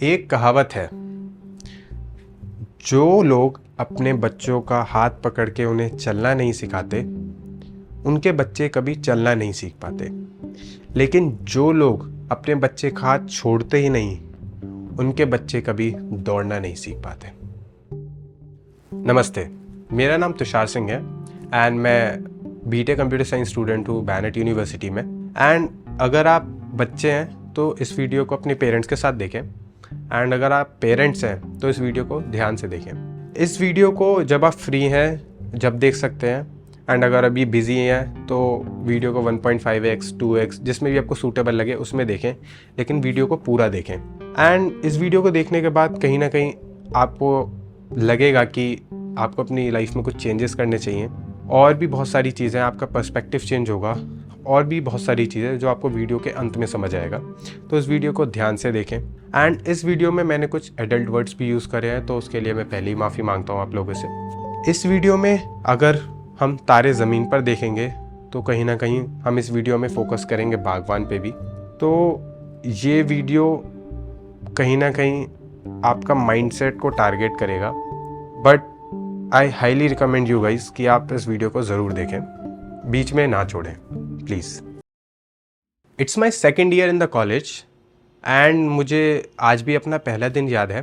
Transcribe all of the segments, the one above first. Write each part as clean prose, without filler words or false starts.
एक कहावत है, जो लोग अपने बच्चों का हाथ पकड़ के उन्हें चलना नहीं सिखाते, उनके बच्चे कभी चलना नहीं सीख पाते। लेकिन जो लोग अपने बच्चे का हाथ छोड़ते ही नहीं, उनके बच्चे कभी दौड़ना नहीं सीख पाते। नमस्ते, मेरा नाम तुषार सिंह है एंड मैं बीटेक कंप्यूटर साइंस स्टूडेंट हूँ बैनेट यूनिवर्सिटी में। एंड अगर आप बच्चे हैं तो इस वीडियो को अपने पेरेंट्स के साथ देखें, एंड अगर आप पेरेंट्स हैं तो इस वीडियो को ध्यान से देखें। इस वीडियो को जब आप फ्री हैं जब देख सकते हैं, एंड अगर अभी बिजी हैं तो वीडियो को 1.5x 2x जिसमें भी आपको सूटेबल लगे उसमें देखें, लेकिन वीडियो को पूरा देखें। एंड इस वीडियो को देखने के बाद कहीं ना कहीं आपको लगेगा कि आपको अपनी लाइफ में कुछ चेंजेस करने चाहिए, और भी बहुत सारी चीज़ें, आपका पर्सपेक्टिव चेंज होगा, और भी बहुत सारी चीज़ें जो आपको वीडियो के अंत में समझ आएगा। तो इस वीडियो को ध्यान से देखें। एंड इस वीडियो में मैंने कुछ एडल्ट वर्ड्स भी यूज़ करे हैं, तो उसके लिए मैं पहले ही माफ़ी मांगता हूँ आप लोगों से। इस वीडियो में अगर हम तारे ज़मीन पर देखेंगे तो कहीं ना कहीं हम इस वीडियो में फोकस करेंगे बागवान पे भी। तो ये वीडियो कहीं ना कहीं आपका माइंडसेट को टारगेट करेगा, but I highly recommend you guys कि आप इस वीडियो को ज़रूर देखें, बीच में ना छोड़ें please. It's my second year in the college and मुझे आज भी अपना पहला दिन याद है।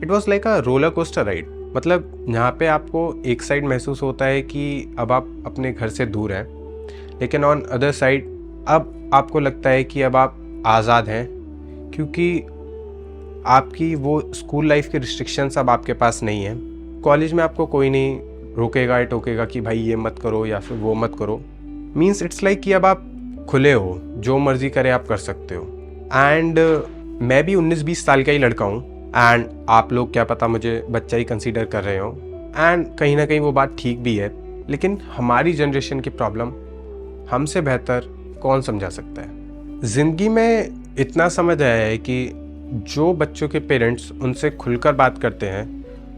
It was like a roller coaster ride. मतलब यहाँ पे आपको एक साइड महसूस होता है कि अब आप अपने घर से दूर हैं, लेकिन ऑन अदर साइड अब आपको लगता है कि अब आप आज़ाद हैं, क्योंकि आपकी वो स्कूल लाइफ के रिस्ट्रिक्शंस अब आपके पास नहीं है। कॉलेज में आपको कोई नहीं रोकेगा या टोकेगा कि भाई ये मत करो या फिर वो मत करो। मीन्स इट्स लाइक कि अब आप खुले हो, जो मर्जी करे आप कर सकते हो। एंड मैं भी 19-20 साल का ही लड़का हूँ, एंड आप लोग क्या पता मुझे बच्चा ही कंसीडर कर रहे हो, एंड कहीं ना कहीं वो बात ठीक भी है। लेकिन हमारी जनरेशन की प्रॉब्लम हमसे बेहतर कौन समझा सकता है। ज़िंदगी में इतना समझ आया है कि जो बच्चों के पेरेंट्स उनसे खुलकर बात करते हैं,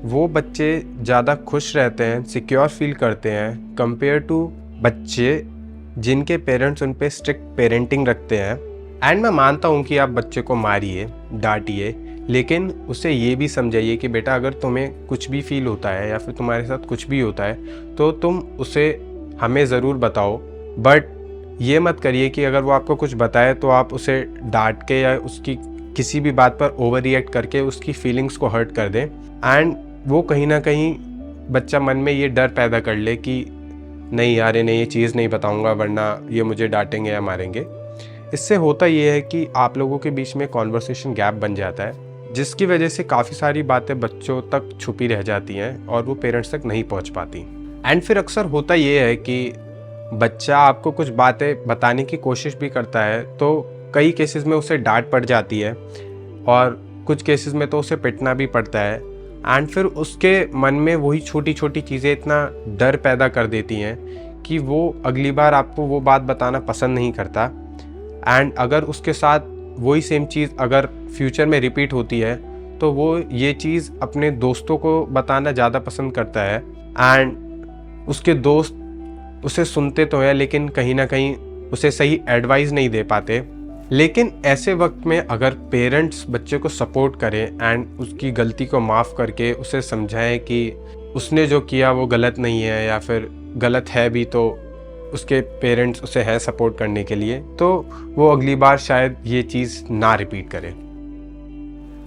वो बच्चे ज़्यादा खुश रहते हैं, सिक्योर फील करते हैं, कंपेयर टू बच्चे जिनके पेरेंट्स उन पे स्ट्रिक्ट पेरेंटिंग रखते हैं। एंड मैं मानता हूँ कि आप बच्चे को मारिए, डांटिए, लेकिन उसे ये भी समझाइए कि बेटा अगर तुम्हें कुछ भी फील होता है या फिर तुम्हारे साथ कुछ भी होता है तो तुम उसे हमें ज़रूर बताओ। बट ये मत करिए कि अगर वो आपको कुछ बताए तो आप उसे डांट के या उसकी किसी भी बात पर ओवर रिएक्ट करके उसकी फीलिंग्स को हर्ट कर दें। एंड वो कहीं ना कहीं बच्चा मन में ये डर पैदा कर ले कि नहीं यार इन्हें ये चीज़ नहीं बताऊंगा वरना ये मुझे डांटेंगे या मारेंगे। इससे होता ये है कि आप लोगों के बीच में कॉन्वर्सेशन गैप बन जाता है, जिसकी वजह से काफ़ी सारी बातें बच्चों तक छुपी रह जाती हैं और वो पेरेंट्स तक नहीं पहुंच पाती। एंड फिर अक्सर होता ये है कि बच्चा आपको कुछ बातें बताने की कोशिश भी करता है, तो कई केसेस में उसे डांट पड़ जाती है और कुछ केसेस में तो उसे पिटना भी पड़ता है। एंड फिर उसके मन में वही छोटी छोटी चीज़ें इतना डर पैदा कर देती हैं कि वो अगली बार आपको वो बात बताना पसंद नहीं करता। एंड अगर उसके साथ वही सेम चीज़ अगर फ्यूचर में रिपीट होती है तो वो ये चीज़ अपने दोस्तों को बताना ज़्यादा पसंद करता है। एंड उसके दोस्त उसे सुनते तो हैं, लेकिन कहीं ना कहीं उसे सही एडवाइस नहीं दे पाते। लेकिन ऐसे वक्त में अगर पेरेंट्स बच्चे को सपोर्ट करें एंड उसकी गलती को माफ़ करके उसे समझाएं कि उसने जो किया वो गलत नहीं है, या फिर गलत है भी तो उसके पेरेंट्स उसे है सपोर्ट करने के लिए, तो वो अगली बार शायद ये चीज़ ना रिपीट करे।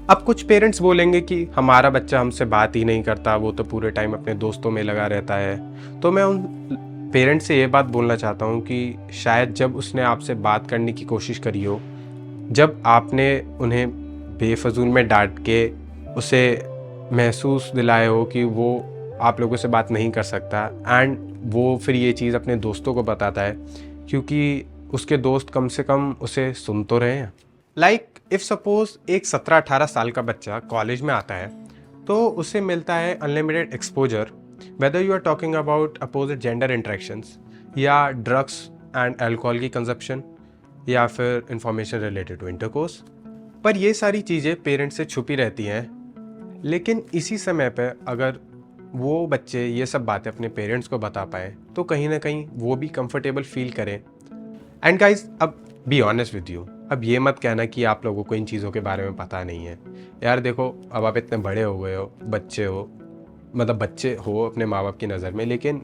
अब कुछ पेरेंट्स बोलेंगे कि हमारा बच्चा हमसे बात ही नहीं करता, वो तो पूरे टाइम अपने दोस्तों में लगा रहता है। तो मैं उन पेरेंट्स से ये बात बोलना चाहता हूँ कि शायद जब उसने आपसे बात करने की कोशिश करी हो, जब आपने उन्हें बेफजूल में डांट के उसे महसूस दिलाए हो कि वो आप लोगों से बात नहीं कर सकता, एंड वो फिर ये चीज़ अपने दोस्तों को बताता है क्योंकि उसके दोस्त कम से कम उसे सुन तो रहे हैं। लाइक इफ़ सपोज एक 17-18 साल का बच्चा कॉलेज में आता है तो उसे मिलता है unlimited exposure, whether you are talking about opposite gender interactions या ड्रग्स एंड अल्कोहल की कंजप्शन या फिर इंफॉर्मेशन रिलेटेड टू इंटरकोर्स। पर ये सारी चीज़ें पेरेंट्स से छुपी रहती हैं, लेकिन इसी समय पे अगर वो बच्चे ये सब बातें अपने पेरेंट्स को बता पाए तो कहीं ना कहीं वो भी कंफर्टेबल फील करें। एंड गाइज अब बी ऑनेस्ट विद यू, अब ये मत कहना कि आप लोगों को इन चीज़ों के बारे में पता नहीं है। यार देखो, अब आप इतने बड़े हो गए हो, बच्चे हो, मतलब बच्चे हो अपने माँ बाप की नज़र में, लेकिन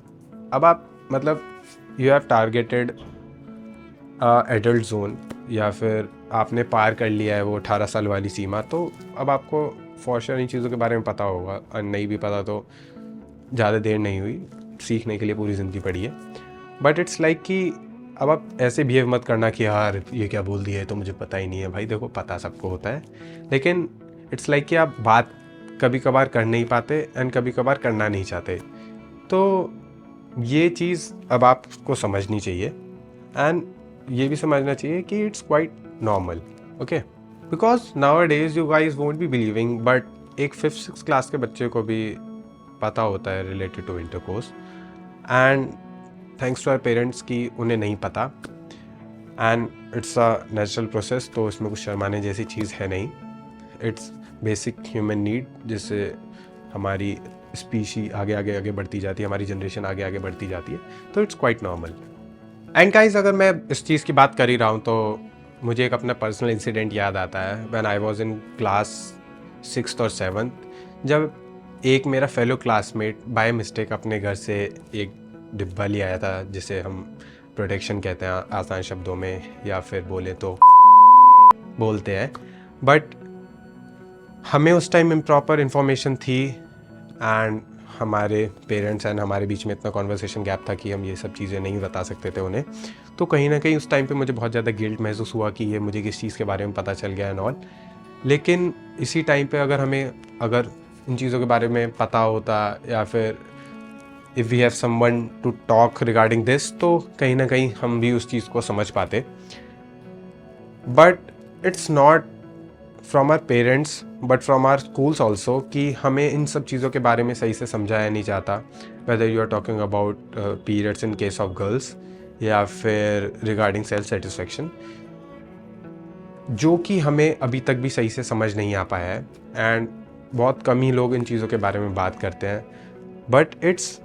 अब आप मतलब you have targeted adult zone, या फिर आपने पार कर लिया है वो 18 साल वाली सीमा। तो अब आपको फॉर श्योर इन चीज़ों के बारे में पता होगा, और नहीं भी पता तो ज़्यादा देर नहीं हुई, सीखने के लिए पूरी ज़िंदगी पड़ी है। बट इट्स लाइक कि अब आप ऐसे बिहेव मत करना कि यार ये क्या बोल दिया है, तो मुझे पता ही नहीं है। भाई देखो, पता सबको होता है, लेकिन इट्स लाइक कि आप बात कभी कभार कर नहीं पाते एंड कभी कभार करना नहीं चाहते। तो ये चीज़ अब आपको समझनी चाहिए, एंड ये भी समझना चाहिए कि it's quite normal, okay. Because now days you guys won't be believing, but एक 5th-6th क्लास के बच्चे को भी पता होता है related to intercourse, and thanks to our parents कि उन्हें नहीं पता, and it's a natural process. तो इसमें कुछ शर्माने जैसी चीज़ है नहीं, इट्स बेसिक ह्यूमन नीड, जिससे हमारी स्पीशी आगे आगे आगे बढ़ती जाती है, हमारी जनरेशन आगे आगे बढ़ती जाती है। तो it's quite normal. And guys, अगर मैं इस चीज़ की बात कर ही रहा हूँ तो मुझे एक अपना पर्सनल इंसिडेंट याद आता है। When I was in class 6th और 7th, जब एक मेरा फेलो क्लासमेट बाय मिस्टेक अपने घर से एक डिब्बा ले आया था, जिसे हम प्रोटेक्शन कहते हैं आसान शब्दों में, या फिर बोले तो बोलते हैं। बट हमें उस टाइम इम्प्रॉपर इन्फॉर्मेशन थी, एंड हमारे पेरेंट्स एंड हमारे बीच में इतना कॉन्वर्सेशन गैप था कि हम ये सब चीज़ें नहीं बता सकते थे उन्हें। तो कहीं ना कहीं उस टाइम पे मुझे बहुत ज़्यादा गिल्ट महसूस हुआ कि ये मुझे किस चीज़ के बारे में पता चल गया एंड ऑल। लेकिन इसी टाइम पे अगर इन चीज़ों के बारे में पता होता, या फिर if we have someone to talk regarding this, तो कहीं ना कहीं हम भी उस चीज़ को समझ पाते। But it's not from our parents but from our schools also कि हमें इन सब चीज़ों के बारे में सही से समझाया नहीं जाता। Whether you are talking about periods in case of girls, या फिर रिगार्डिंग सेल्फ सेटिस्फेक्शन, जो कि हमें अभी तक भी सही से समझ नहीं आ पाया है, एंड बहुत कम ही लोग इन चीज़ों के बारे में बात करते हैं। But it's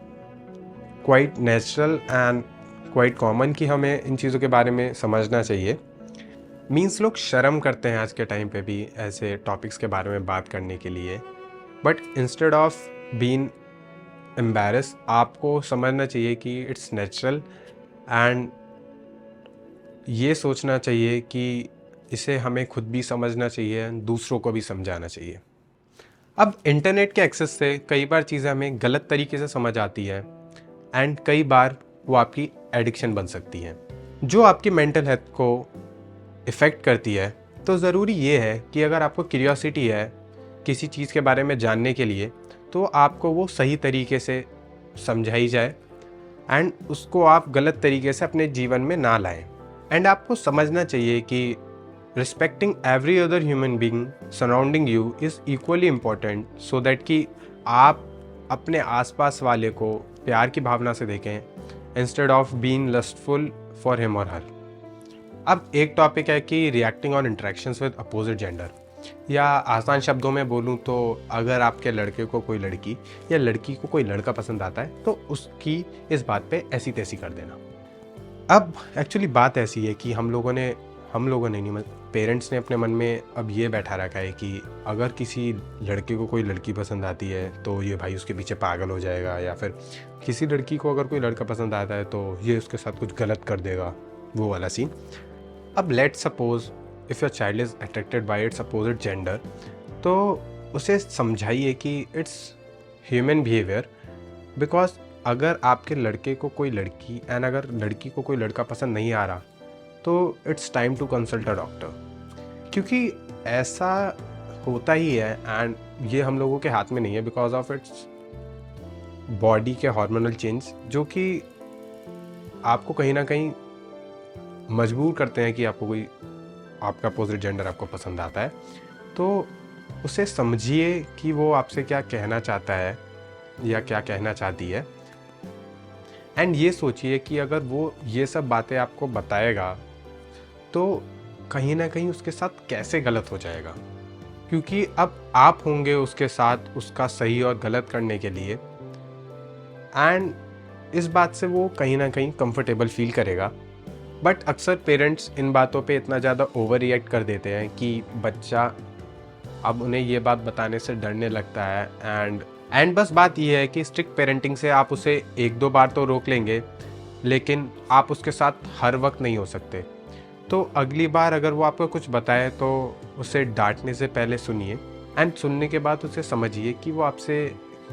quite natural and quite common कि हमें इन चीज़ों के बारे में समझना चाहिए। मीन्स लोग शर्म करते हैं आज के टाइम पे भी ऐसे टॉपिक्स के बारे में बात करने के लिए, but instead of being embarrass, आपको समझना चाहिए कि इट्स नेचुरल, एंड ये सोचना चाहिए कि इसे हमें खुद भी समझना चाहिए, दूसरों को भी समझाना चाहिए। अब इंटरनेट के एक्सेस से कई बार चीज़ें हमें गलत तरीके से समझ आती है, एंड कई बार वो आपकी एडिक्शन बन सकती हैं, जो आपकी मेंटल हेल्थ को इफ़ेक्ट करती है। तो ज़रूरी ये है कि अगर आपको क्यूरियोसिटी है किसी चीज़ के बारे में जानने के लिए, तो आपको वो सही तरीके से समझाई जाए, एंड उसको आप गलत तरीके से अपने जीवन में ना लाएं। एंड आपको समझना चाहिए कि respecting every other human being surrounding you is equally important, so that कि आप अपने आसपास वाले को प्यार की भावना से देखें, instead of being lustful for him और हर। अब एक टॉपिक है कि reacting on interactions with opposite gender, या आसान शब्दों में बोलूँ तो अगर आपके लड़के को कोई लड़की या लड़की को कोई लड़का पसंद आता है, तो उसकी इस बात पे ऐसी तैसी कर देना। अब एक्चुअली बात ऐसी है कि हम लोगों ने नहीं, पेरेंट्स ने अपने मन में अब ये बैठा रखा है कि अगर किसी लड़के को कोई लड़की पसंद आती है तो ये भाई उसके पीछे पागल हो जाएगा, या फिर किसी लड़की को अगर कोई लड़का पसंद आता है तो ये उसके साथ कुछ गलत कर देगा, वो वाला सीन। अब let's suppose if your child is attracted by it's opposite gender, तो उसे समझाइए कि इट्स ह्यूमन बिहेवियर। बिकॉज अगर आपके लड़के को कोई लड़की एंड अगर लड़की को कोई लड़का पसंद नहीं आ रहा, तो it's time to consult a doctor, क्योंकि ऐसा होता ही है, एंड ये हम लोगों के हाथ में नहीं है बिकॉज ऑफ इट्स बॉडी के हार्मोनल चेंज, जो कि आपको कहीं ना कहीं मजबूर करते हैं कि आपका अपोजिट जेंडर आपको पसंद आता है। तो उसे समझिए कि वो आपसे क्या कहना चाहता है या क्या कहना चाहती है, एंड ये सोचिए कि अगर वो ये सब बातें आपको बताएगा तो कहीं ना कहीं उसके साथ कैसे गलत हो जाएगा, क्योंकि अब आप होंगे उसके साथ उसका सही और गलत करने के लिए, एंड इस बात से वो कहीं ना कहीं कंफर्टेबल फील करेगा। बट अक्सर पेरेंट्स इन बातों पे इतना ज़्यादा ओवर रिएक्ट कर देते हैं कि बच्चा अब उन्हें ये बात बताने से डरने लगता है। एंड बस बात ये है कि स्ट्रिक्ट पेरेंटिंग से आप उसे एक दो बार तो रोक लेंगे, लेकिन आप उसके साथ हर वक्त नहीं हो सकते। तो अगली बार अगर वो आपको कुछ बताए तो उसे डांटने से पहले सुनिए, एंड सुनने के बाद उसे समझिए कि वो आपसे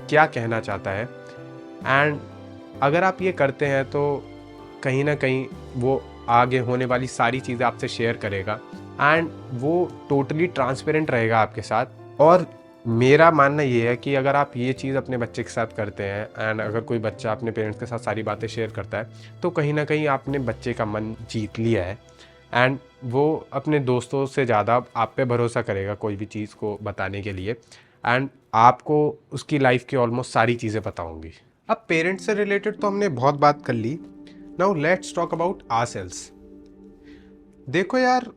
क्या कहना चाहता है। एंड अगर आप ये करते हैं तो कहीं ना कहीं वो आगे होने वाली सारी चीज़ें आपसे शेयर करेगा, एंड वो टोटली ट्रांसपेरेंट रहेगा आपके साथ। और मेरा मानना ये है कि अगर आप ये चीज़ अपने बच्चे के साथ करते हैं, एंड अगर कोई बच्चा अपने पेरेंट्स के साथ सारी बातें शेयर करता है, तो कहीं ना कहीं आपने बच्चे का मन जीत लिया है, एंड वो अपने दोस्तों से ज़्यादा आप पे भरोसा करेगा कोई भी चीज़ को बताने के लिए, एंड आपको उसकी लाइफ की ऑलमोस्ट सारी चीज़ें पता होंगी। अब पेरेंट्स से रिलेटेड तो हमने बहुत बात कर ली। Now let's talk about ourselves. देखो यार,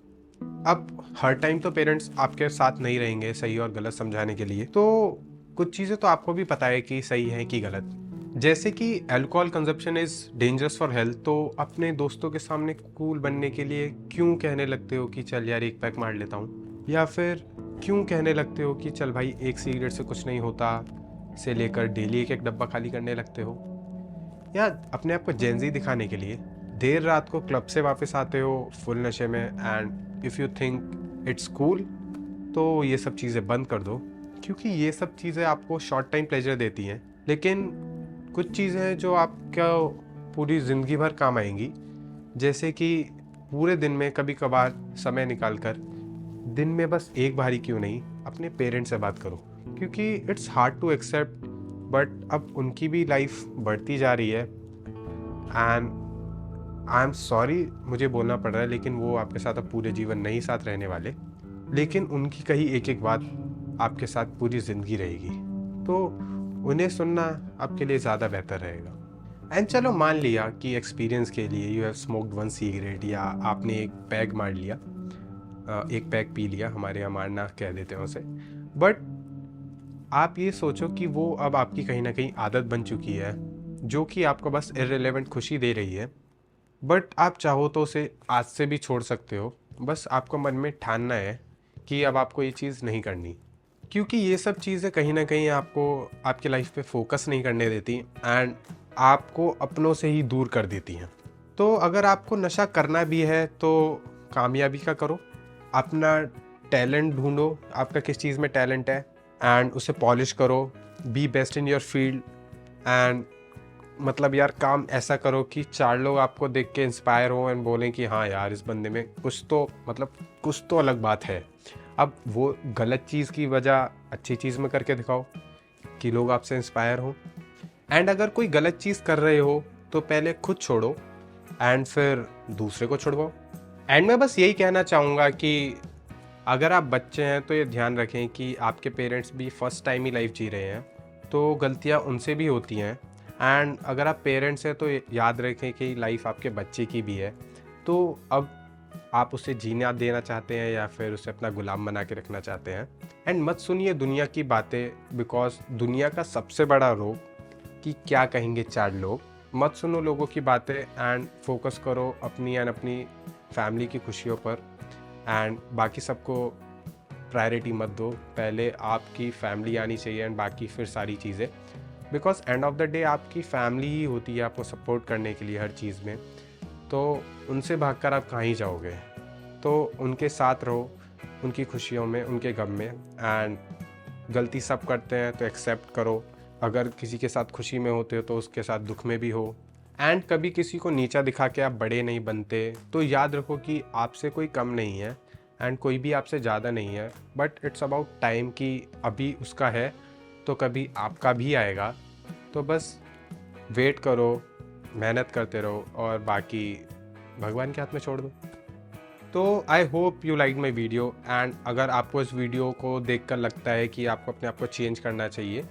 अब हर टाइम तो पेरेंट्स आपके साथ नहीं रहेंगे सही और गलत समझाने के लिए, तो कुछ चीज़ें तो आपको भी पता है कि सही है कि गलत। जैसे कि alcohol consumption is dangerous for health, तो अपने दोस्तों के सामने कूल बनने के लिए क्यों कहने लगते हो कि चल यार एक पैक मार लेता हूँ, या फिर क्यों कहने लगते हो कि चल भाई एक सिगरेट से कुछ नहीं होता से लेकर डेली एक एक डब्बा खाली करने लगते हो, या अपने आप को जेंजी दिखाने के लिए देर रात को क्लब से वापस आते हो फुल नशे में, and if you think it's cool तो ये सब चीज़ें बंद कर दो, क्योंकि ये सब चीज़ें आपको शॉर्ट टाइम प्लेजर देती हैं, लेकिन कुछ चीज़ें हैं जो आपका पूरी ज़िंदगी भर काम आएंगी। जैसे कि पूरे दिन में कभी कभार समय निकाल कर, दिन में बस एक बार ही क्यों नहीं, अपने पेरेंट्स से बात करो, क्योंकि it's hard to accept, but अब उनकी भी लाइफ बढ़ती जा रही है, एंड आई एम सॉरी मुझे बोलना पड़ रहा है, लेकिन वो आपके साथ अब पूरे जीवन नहीं साथ रहने वाले, लेकिन उनकी कही एक एक बात आपके साथ पूरी ज़िंदगी रहेगी, तो उन्हें सुनना आपके लिए ज़्यादा बेहतर रहेगा। एंड चलो मान लिया कि एक्सपीरियंस के लिए you have smoked one cigarette, या आपने एक पैग मार लिया, एक पैग पी लिया, हमारे यहाँ मारना कह देते हैं उसे, बट आप ये सोचो कि वो अब आपकी कहीं ना कहीं आदत बन चुकी है, जो कि आपको बस इररिलेवेंट खुशी दे रही है, बट आप चाहो तो उसे आज से भी छोड़ सकते हो। बस आपको मन में ठानना है कि अब आपको ये चीज़ नहीं करनी, क्योंकि ये सब चीज़ें कहीं ना कहीं आपको आपकी लाइफ पे फोकस नहीं करने देती, एंड आपको अपनों से ही दूर कर देती हैं। तो अगर आपको नशा करना भी है तो कामयाबी का करो, अपना टैलेंट ढूंढो, आपका किस चीज़ में टैलेंट है, एंड उसे पॉलिश करो, B best in your field, and मतलब यार काम ऐसा करो कि चार लोग आपको देख के इंस्पायर हो एंड बोलें कि हाँ यार इस बंदे में कुछ तो अलग बात है। अब वो गलत चीज़ की वजह अच्छी चीज़ में करके दिखाओ कि लोग आपसे इंस्पायर हो। एंड अगर कोई गलत चीज़ कर रहे हो तो पहले खुद छोड़ो एंड फिर दूसरे को छुड़वाओ। एंड मैं बस यही कहना चाहूँगा कि अगर आप बच्चे हैं तो ये ध्यान रखें कि आपके पेरेंट्स भी फर्स्ट टाइम ही लाइफ जी रहे हैं, तो गलतियाँ उनसे भी होती हैं। एंड अगर आप पेरेंट्स हैं तो याद रखें कि लाइफ आपके बच्चे की भी है, तो अब आप उसे जीना देना चाहते हैं या फिर उसे अपना गुलाम बना के रखना चाहते हैं। एंड मत सुनिए दुनिया की बातें, बिकॉज दुनिया का सबसे बड़ा रोग कि क्या कहेंगे चार लोग। मत सुनो लोगों की बातें एंड फोकस करो अपनी अपनी फैमिली की खुशियों पर, एंड बाकी सबको प्रायोरिटी मत दो, पहले आपकी फैमिली आनी चाहिए एंड बाकी फिर सारी चीज़ें, because end of the day आपकी फैमिली ही होती है आपको सपोर्ट करने के लिए हर चीज़ में। तो उनसे भागकर आप कहाँ ही जाओगे, तो उनके साथ रहो, उनकी खुशियों में, उनके गम में। एंड गलती सब करते हैं तो एक्सेप्ट करो, अगर किसी के साथ खुशी में होते हो तो उसके साथ दुख में भी हो। एंड कभी किसी को नीचा दिखा के आप बड़े नहीं बनते, तो याद रखो कि आपसे कोई कम नहीं है एंड कोई भी आपसे ज़्यादा नहीं है, बट इट्स अबाउट टाइम कि अभी उसका है तो कभी आपका भी आएगा। तो बस वेट करो, मेहनत करते रहो और बाकी भगवान के हाथ में छोड़ दो। तो I hope you like my video, and अगर आपको इस वीडियो को देखकर लगता है कि आपको अपने आप को चेंज करना चाहिए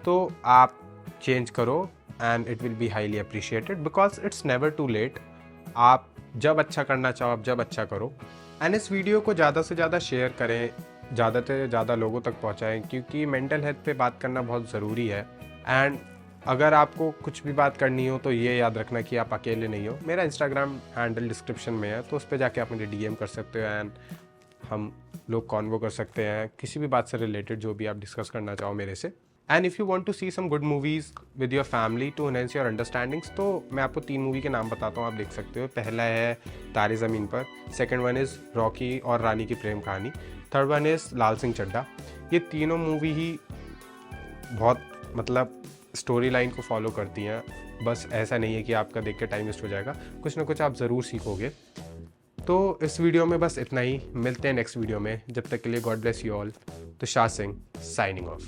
तो आप चेंज करो, and it will be highly appreciated because it's never too late. आप जब अच्छा करना चाहो आप जब अच्छा करो। एंड इस वीडियो को ज़्यादा से ज़्यादा शेयर करें, ज़्यादा से ज़्यादा लोगों तक पहुँचाएँ, क्योंकि मेंटल हेल्थ पे बात करना बहुत ज़रूरी है। एंड अगर आपको कुछ भी बात करनी हो तो ये याद रखना कि आप अकेले नहीं हो। मेरा इंस्टाग्राम हैंडल डिस्क्रिप्शन में है, तो उस पर जाके आप मुझे डीएम कर सकते हो एंड हम लोग कॉन्वो कर सकते हैं किसी भी बात से रिलेटेड, जो भी आप डिस्कस करना चाहो मेरे से। And if you want to see some good movies with your family to enhance your understandings, तो मैं आपको 3 मूवी के नाम बताता हूँ, आप देख सकते हो। पहला है तारे ज़मीन पर, सेकंड वन इज़ रॉकी और रानी की प्रेम कहानी, थर्ड वन इज़ लाल सिंह चड्ढा। ये तीनों मूवी ही बहुत मतलब स्टोरी लाइन को फॉलो करती हैं। बस ऐसा नहीं है कि आपका देख के टाइम वेस्ट हो जाएगा, कुछ ना कुछ आप ज़रूर सीखोगे। तो इस वीडियो में बस इतना ही, मिलते हैं नेक्स्ट वीडियो में। जब तक के लिए God bless you all. Tushar Singh signing off.